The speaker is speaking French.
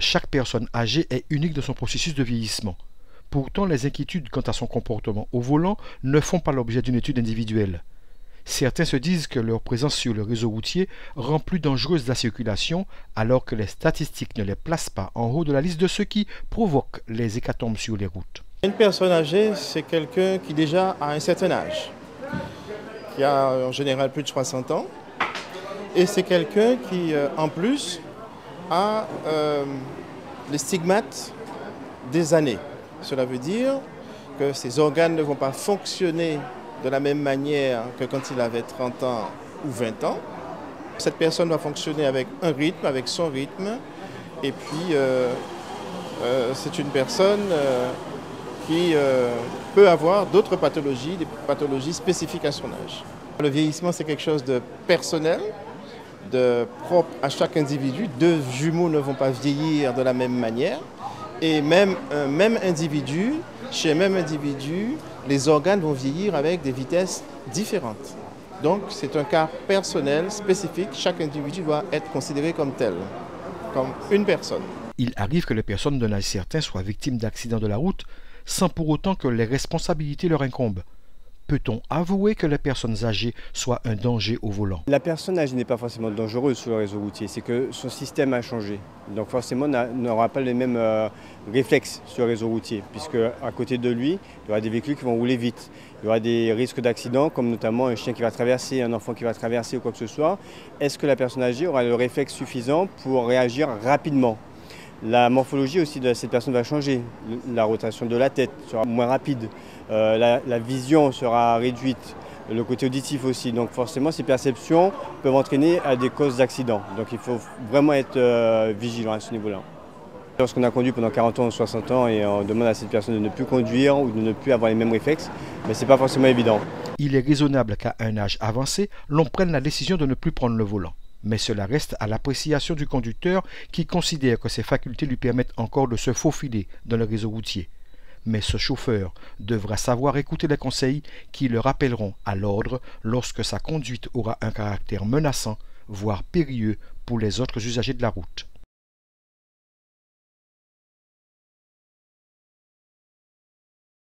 Chaque personne âgée est unique dans son processus de vieillissement. Pourtant, les inquiétudes quant à son comportement au volant ne font pas l'objet d'une étude individuelle. Certains se disent que leur présence sur le réseau routier rend plus dangereuse la circulation, alors que les statistiques ne les placent pas en haut de la liste de ceux qui provoquent les hécatombes sur les routes. Une personne âgée, c'est quelqu'un qui déjà a un certain âge, qui a en général plus de 60 ans, et c'est quelqu'un qui, en plus, a les stigmates des années. Cela veut dire que ses organes ne vont pas fonctionner de la même manière que quand il avait 30 ans ou 20 ans. Cette personne doit fonctionner avec un rythme, avec son rythme, et puis c'est une personne qui peut avoir d'autres pathologies, des pathologies spécifiques à son âge. Le vieillissement, c'est quelque chose de personnel, de propre à chaque individu. Deux jumeaux ne vont pas vieillir de la même manière. Et même un même individu, chez un même individu, les organes vont vieillir avec des vitesses différentes. Donc c'est un cas personnel, spécifique. Chaque individu doit être considéré comme tel, comme une personne. Il arrive que les personnes d'un âge certain soient victimes d'accidents de la route sans pour autant que les responsabilités leur incombent. Peut-on avouer que les personnes âgées soient un danger au volant? La personne âgée n'est pas forcément dangereuse sur le réseau routier, c'est que son système a changé. Donc forcément, n'aura pas les mêmes réflexes sur le réseau routier, puisque à côté de lui, il y aura des véhicules qui vont rouler vite. Il y aura des risques d'accident, comme notamment un chien qui va traverser, un enfant qui va traverser ou quoi que ce soit. Est-ce que la personne âgée aura le réflexe suffisant pour réagir rapidement? La morphologie aussi de cette personne va changer. La rotation de la tête sera moins rapide, la vision sera réduite, le côté auditif aussi. Donc forcément, ces perceptions peuvent entraîner à des causes d'accidents. Donc il faut vraiment être vigilant à ce niveau-là. Lorsqu'on a conduit pendant 40 ans ou 60 ans et on demande à cette personne de ne plus conduire ou de ne plus avoir les mêmes réflexes, mais ce n'est pas forcément évident. Il est raisonnable qu'à un âge avancé, l'on prenne la décision de ne plus prendre le volant. Mais cela reste à l'appréciation du conducteur qui considère que ses facultés lui permettent encore de se faufiler dans le réseau routier. Mais ce chauffeur devra savoir écouter les conseils qui le rappelleront à l'ordre lorsque sa conduite aura un caractère menaçant, voire périlleux pour les autres usagers de la route.